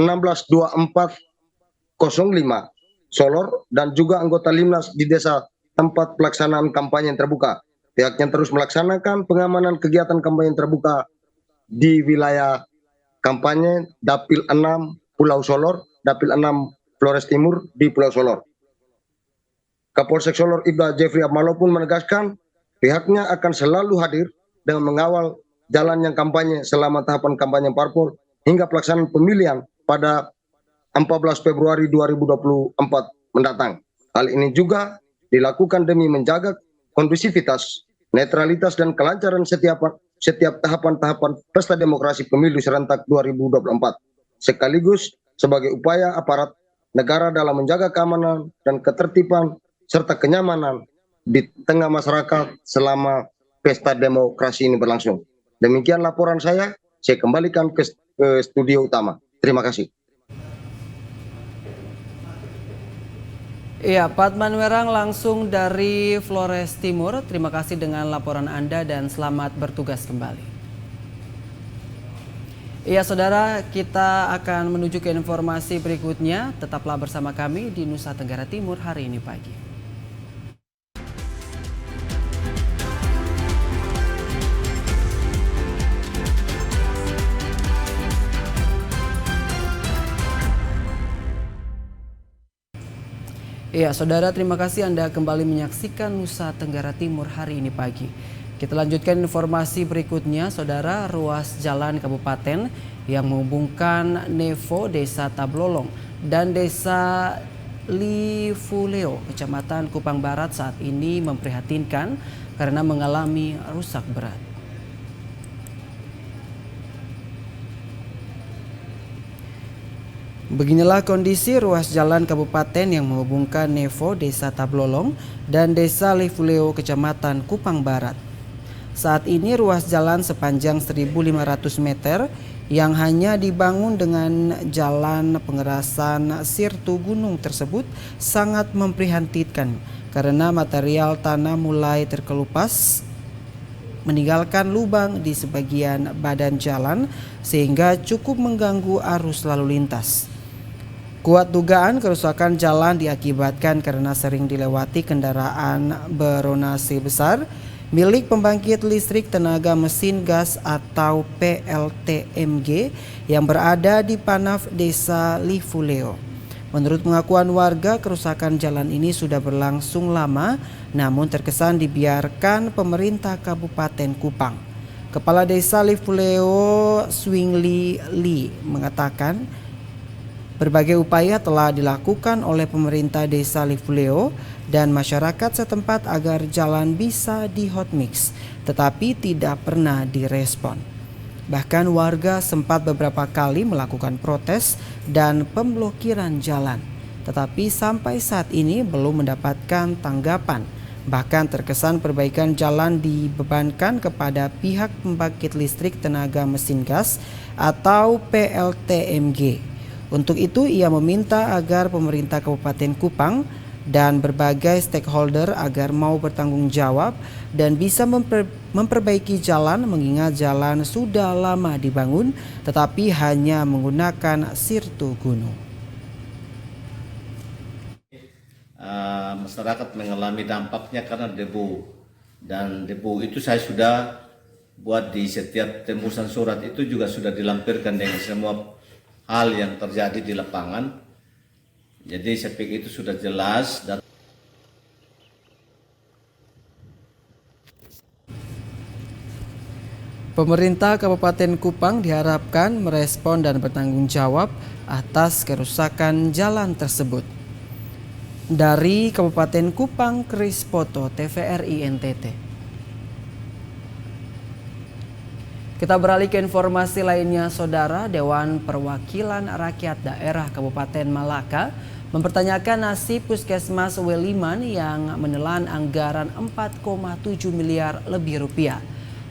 Solor dan juga anggota Limnas di desa tempat pelaksanaan kampanye terbuka. Pihaknya terus melaksanakan pengamanan kegiatan kampanye terbuka di wilayah kampanye Dapil 6 Pulau Solor, Dapil 6 Flores Timur di Pulau Solor. Kapolsek Solor Ibda Jeffrey Apmalo pun menegaskan pihaknya akan selalu hadir dengan mengawal jalannya kampanye selama tahapan kampanye parpol hingga pelaksanaan pemilihan pada 14 Februari 2024 mendatang. Hal ini juga dilakukan demi menjaga kondusivitas, netralitas dan kelancaran setiap tahapan-tahapan pesta demokrasi pemilu serentak 2024, sekaligus sebagai upaya aparat negara dalam menjaga keamanan dan ketertiban serta kenyamanan di tengah masyarakat selama pesta demokrasi ini berlangsung. Demikian laporan saya kembalikan ke studio utama. Terima kasih. Iya, Patman Werang langsung dari Flores Timur. Terima kasih dengan laporan Anda dan selamat bertugas kembali. Iya, saudara, kita akan menuju ke informasi berikutnya. Tetaplah bersama kami di Nusa Tenggara Timur hari ini pagi. Iya, saudara, terima kasih Anda kembali menyaksikan Nusa Tenggara Timur hari ini pagi. Kita lanjutkan informasi berikutnya, saudara. Ruas jalan kabupaten yang menghubungkan Nevo, Desa Tablolong, dan Desa Livuleo, Kecamatan Kupang Barat saat ini memprihatinkan karena mengalami rusak berat. Beginilah kondisi ruas jalan kabupaten yang menghubungkan Nevo, Desa Tablolong, dan Desa Lifuleo, Kecamatan Kupang Barat. Saat ini ruas jalan sepanjang 1.500 meter yang hanya dibangun dengan jalan pengerasan sirtu gunung tersebut sangat memprihatinkan karena material tanah mulai terkelupas meninggalkan lubang di sebagian badan jalan sehingga cukup mengganggu arus lalu lintas. Kuat dugaan kerusakan jalan diakibatkan karena sering dilewati kendaraan beronasi besar milik pembangkit listrik tenaga mesin gas atau PLTMG yang berada di Panaf, Desa Lifuleo. Menurut pengakuan warga, kerusakan jalan ini sudah berlangsung lama, namun terkesan dibiarkan pemerintah Kabupaten Kupang. Kepala Desa Lifuleo, Swingli Li, mengatakan berbagai upaya telah dilakukan oleh pemerintah Desa Lifuleo dan masyarakat setempat agar jalan bisa di-hotmix, tetapi tidak pernah direspon. Bahkan warga sempat beberapa kali melakukan protes dan pemblokiran jalan, tetapi sampai saat ini belum mendapatkan tanggapan. Bahkan terkesan perbaikan jalan dibebankan kepada pihak pembangkit listrik tenaga mesin gas atau PLTMG. Untuk itu ia meminta agar pemerintah Kabupaten Kupang dan berbagai stakeholder agar mau bertanggung jawab dan bisa memperbaiki jalan, mengingat jalan sudah lama dibangun tetapi hanya menggunakan sirtu gunung. Masyarakat mengalami dampaknya karena debu, dan debu itu saya sudah buat di setiap tembusan surat itu juga sudah dilampirkan dengan semua hal yang terjadi di lapangan. Jadi saya pikir itu sudah jelas. Dan pemerintah Kabupaten Kupang diharapkan merespon dan bertanggung jawab atas kerusakan jalan tersebut. Dari Kabupaten Kupang, Kris Poto, TVRI NTT. Kita beralih ke informasi lainnya, Saudara. Dewan Perwakilan Rakyat Daerah Kabupaten Malaka mempertanyakan nasib Puskesmas Weliman yang menelan anggaran 4,7 miliar lebih rupiah.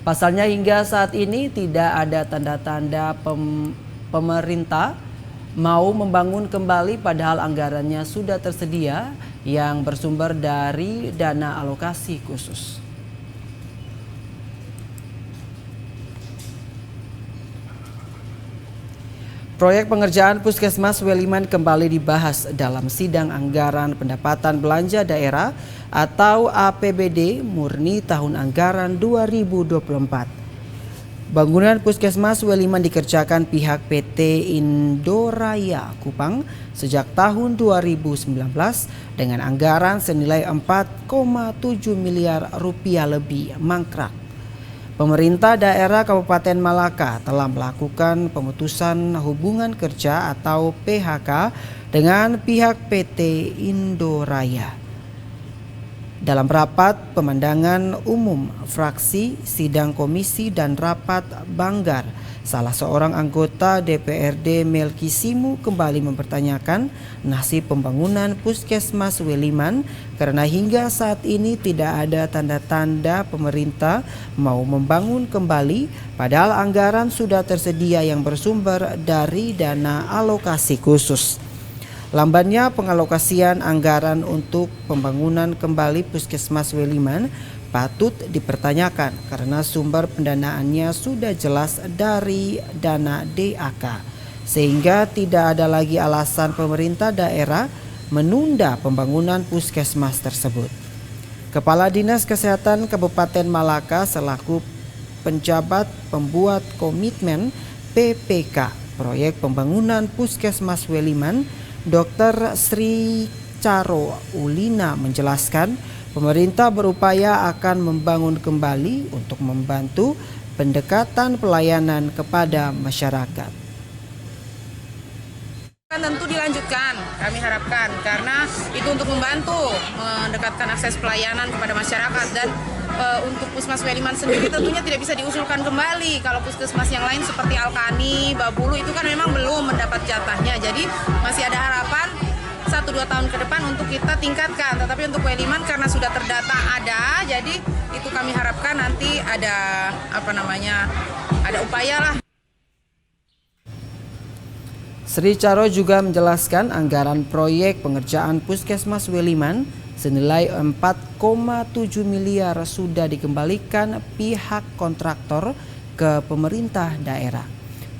Pasalnya hingga saat ini tidak ada tanda-tanda pemerintah mau membangun kembali padahal anggarannya sudah tersedia yang bersumber dari dana alokasi khusus. Proyek pengerjaan Puskesmas Weliman kembali dibahas dalam sidang anggaran pendapatan belanja daerah atau APBD murni tahun anggaran 2024. Bangunan Puskesmas Weliman dikerjakan pihak PT Indoraya Kupang sejak tahun 2019 dengan anggaran senilai 4,7 miliar rupiah lebih mangkrak. Pemerintah daerah Kabupaten Malaka telah melakukan pemutusan hubungan kerja atau PHK dengan pihak PT Indoraya. Dalam rapat pemandangan umum fraksi, sidang komisi dan rapat banggar, salah seorang anggota DPRD Melki Simu kembali mempertanyakan nasib pembangunan Puskesmas Weliman karena hingga saat ini tidak ada tanda-tanda pemerintah mau membangun kembali padahal anggaran sudah tersedia yang bersumber dari dana alokasi khusus. Lambannya pengalokasian anggaran untuk pembangunan kembali Puskesmas Weliman patut dipertanyakan karena sumber pendanaannya sudah jelas dari dana DAK, sehingga tidak ada lagi alasan pemerintah daerah menunda pembangunan puskesmas tersebut. Kepala Dinas Kesehatan Kabupaten Malaka selaku penjabat pembuat komitmen PPK proyek pembangunan Puskesmas Weliman, Dr. Sri Caro Ulina menjelaskan pemerintah berupaya akan membangun kembali untuk membantu pendekatan pelayanan kepada masyarakat. Tentu dilanjutkan, kami harapkan, karena itu untuk membantu mendekatkan akses pelayanan kepada masyarakat dan untuk Puskesmas Weliman sendiri tentunya tidak bisa diusulkan kembali. Kalau puskesmas yang lain seperti Alkani, Babulu itu kan memang belum mendapat jatahnya. Jadi masih ada harapan 1-2 tahun ke depan untuk kita tingkatkan. Tetapi untuk Weliman karena sudah terdata ada, jadi itu kami harapkan nanti ada ada upaya lah. Sri Caro juga menjelaskan anggaran proyek pengerjaan Puskesmas Weliman senilai 4,7 miliar sudah dikembalikan pihak kontraktor ke pemerintah daerah.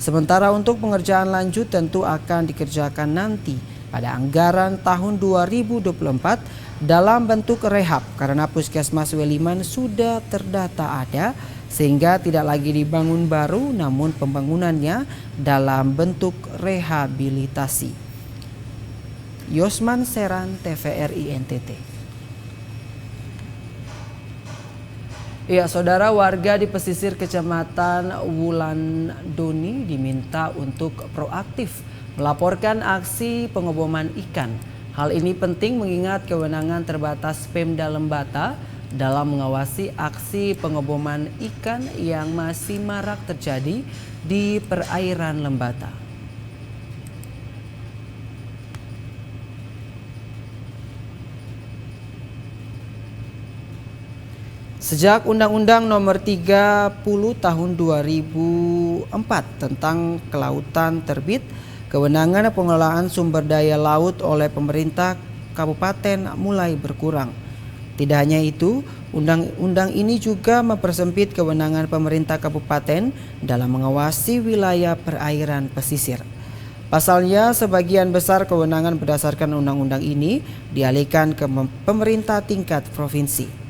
Sementara untuk pengerjaan lanjut tentu akan dikerjakan nanti pada anggaran tahun 2024 dalam bentuk rehab karena Puskesmas Weliman sudah terdata ada sehingga tidak lagi dibangun baru namun pembangunannya dalam bentuk rehabilitasi. Yosman Seran, TVRI NTT. Ya, saudara, warga di pesisir Kecamatan Wulandoni diminta untuk proaktif melaporkan aksi pengeboman ikan. Hal ini penting mengingat kewenangan terbatas Pemda Lembata dalam mengawasi aksi pengeboman ikan yang masih marak terjadi di perairan Lembata. Sejak Undang-Undang Nomor 30 Tahun 2004 tentang Kelautan terbit, kewenangan pengelolaan sumber daya laut oleh pemerintah kabupaten mulai berkurang. Tidak hanya itu, undang-undang ini juga mempersempit kewenangan pemerintah kabupaten dalam mengawasi wilayah perairan pesisir. Pasalnya, sebagian besar kewenangan berdasarkan undang-undang ini dialihkan ke pemerintah tingkat provinsi.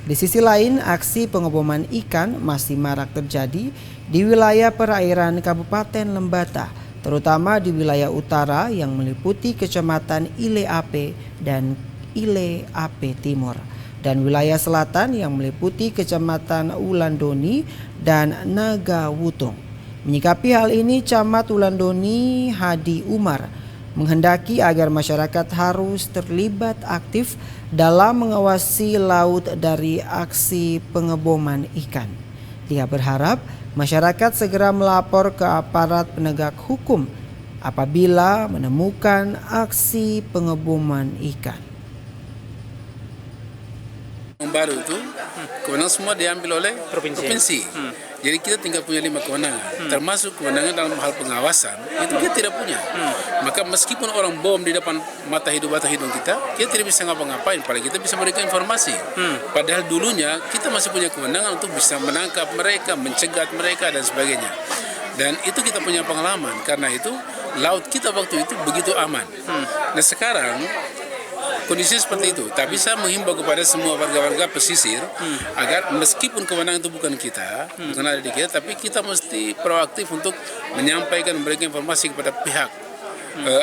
Di sisi lain, aksi pengeboman ikan masih marak terjadi di wilayah perairan Kabupaten Lembata, terutama di wilayah utara yang meliputi Kecamatan Ile Ape dan Ile Ape Timur, dan wilayah selatan yang meliputi Kecamatan Wulandoni dan Naga Wutung. Menyikapi hal ini, Camat Wulandoni Hadi Umar menghendaki agar masyarakat harus terlibat aktif dalam mengawasi laut dari aksi pengeboman ikan. Dia berharap masyarakat segera melapor ke aparat penegak hukum apabila menemukan aksi pengeboman ikan. Yang baru itu kewenangan semua diambil oleh provinsi. Jadi kita tinggal punya 5 kewenangan, termasuk kewenangan dalam hal pengawasan itu kita tidak punya. Maka meskipun orang bom di depan mata hidung kita tidak bisa ngapa-ngapain, paling kita bisa memberikan informasi. Padahal dulunya kita masih punya kewenangan untuk bisa menangkap mereka, mencegat mereka dan sebagainya. Dan itu kita punya pengalaman, karena itu laut kita waktu itu begitu aman. Nah sekarang kondisi seperti itu, tak bisa menghimbau kepada semua warga-warga pesisir agar meskipun kewenangan itu bukan kita, bukan ada di kita, tapi kita mesti proaktif untuk menyampaikan, memberikan informasi kepada pihak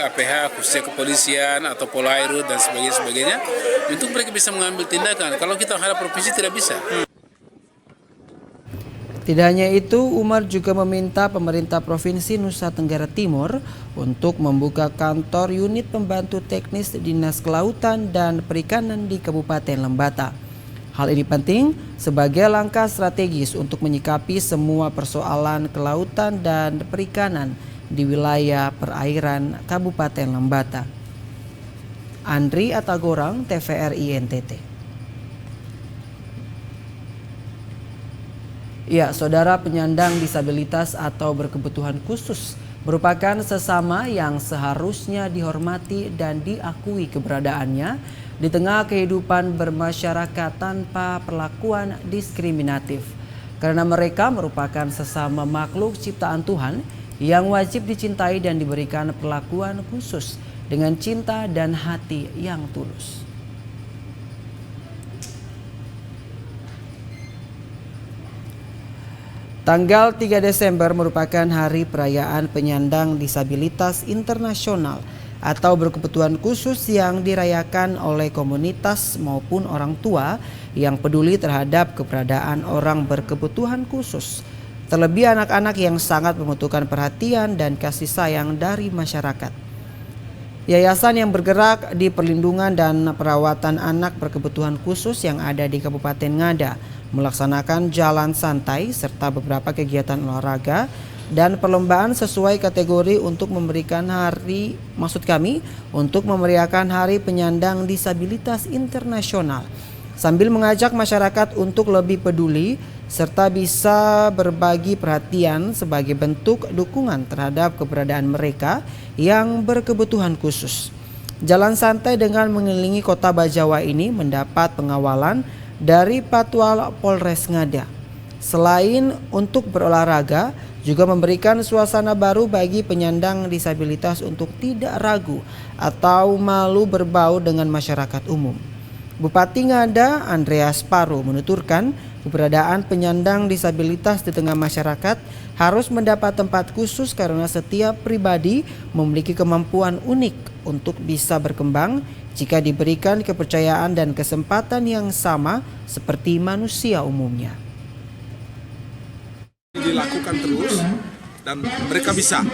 APH, khususnya kepolisian atau Polairut dan sebagainya, untuk mereka bisa mengambil tindakan. Kalau kita harap provinsi tidak bisa. Tidak hanya itu, Umar juga meminta pemerintah Provinsi Nusa Tenggara Timur untuk membuka kantor unit pembantu teknis Dinas Kelautan dan Perikanan di Kabupaten Lembata. Hal ini penting sebagai langkah strategis untuk menyikapi semua persoalan kelautan dan perikanan di wilayah perairan Kabupaten Lembata. Andri Atagorang, TVRI NTT. Ya, saudara, penyandang disabilitas atau berkebutuhan khusus merupakan sesama yang seharusnya dihormati dan diakui keberadaannya di tengah kehidupan bermasyarakat tanpa perlakuan diskriminatif. Karena mereka merupakan sesama makhluk ciptaan Tuhan yang wajib dicintai dan diberikan perlakuan khusus dengan cinta dan hati yang tulus. Tanggal 3 Desember merupakan hari perayaan penyandang disabilitas internasional atau berkebutuhan khusus yang dirayakan oleh komunitas maupun orang tua yang peduli terhadap keberadaan orang berkebutuhan khusus. Terlebih anak-anak yang sangat membutuhkan perhatian dan kasih sayang dari masyarakat. Yayasan yang bergerak di perlindungan dan perawatan anak berkebutuhan khusus yang ada di Kabupaten Ngada melaksanakan jalan santai serta beberapa kegiatan olahraga dan perlombaan sesuai kategori untuk untuk memeriahkan Hari Penyandang Disabilitas Internasional, sambil mengajak masyarakat untuk lebih peduli serta bisa berbagi perhatian sebagai bentuk dukungan terhadap keberadaan mereka yang berkebutuhan khusus. Jalan santai dengan mengelilingi kota Bajawa ini mendapat pengawalan dari Patwal Polres Ngada. Selain untuk berolahraga, juga memberikan suasana baru bagi penyandang disabilitas untuk tidak ragu atau malu berbau dengan masyarakat umum. Bupati Ngada Andreas Paru menuturkan keberadaan penyandang disabilitas di tengah masyarakat harus mendapat tempat khusus karena setiap pribadi memiliki kemampuan unik untuk bisa berkembang jika diberikan kepercayaan dan kesempatan yang sama seperti manusia umumnya. Dilakukan terus dan mereka bisa.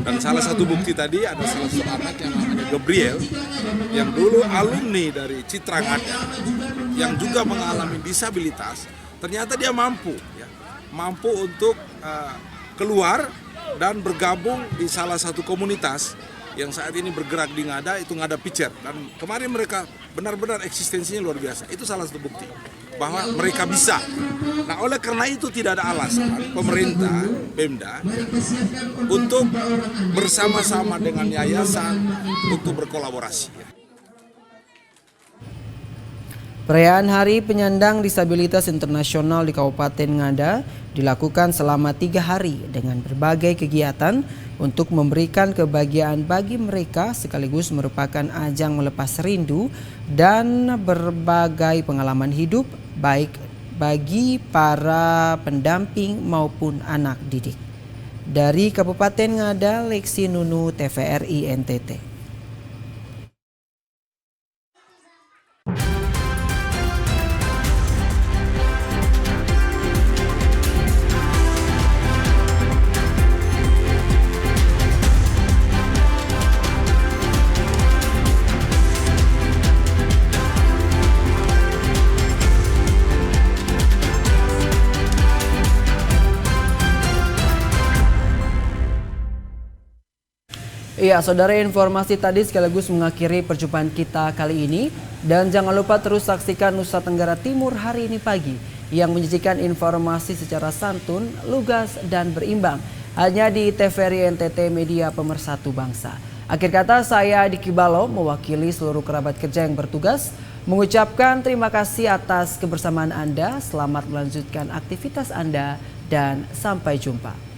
Dan salah satu bukti tadi ada salah satu anak yang namanya Gabriel yang dulu alumni dari Citra Ngada yang juga mengalami disabilitas. Ternyata dia mampu untuk keluar dan bergabung di salah satu komunitas yang saat ini bergerak di Ngada, itu Ngada Pitcher. Dan kemarin mereka benar-benar eksistensinya luar biasa. Itu salah satu bukti bahwa mereka bisa. Nah, oleh karena itu tidak ada alasan pemerintah, Pemda, untuk bersama-sama dengan yayasan untuk berkolaborasi. Perayaan Hari Penyandang Disabilitas Internasional di Kabupaten Ngada dilakukan selama 3 hari dengan berbagai kegiatan untuk memberikan kebahagiaan bagi mereka sekaligus merupakan ajang melepas rindu dan berbagai pengalaman hidup baik bagi para pendamping maupun anak didik. Dari Kabupaten Ngada, Lexi Nunu, TVRI NTT. Iya, saudara, informasi tadi sekaligus mengakhiri perjumpaan kita kali ini. Dan jangan lupa terus saksikan Nusa Tenggara Timur hari ini pagi yang menyajikan informasi secara santun, lugas, dan berimbang. Hanya di TVRI NTT Media Pemersatu Bangsa. Akhir kata, saya Diki Balo mewakili seluruh kerabat kerja yang bertugas mengucapkan terima kasih atas kebersamaan Anda. Selamat melanjutkan aktivitas Anda dan sampai jumpa.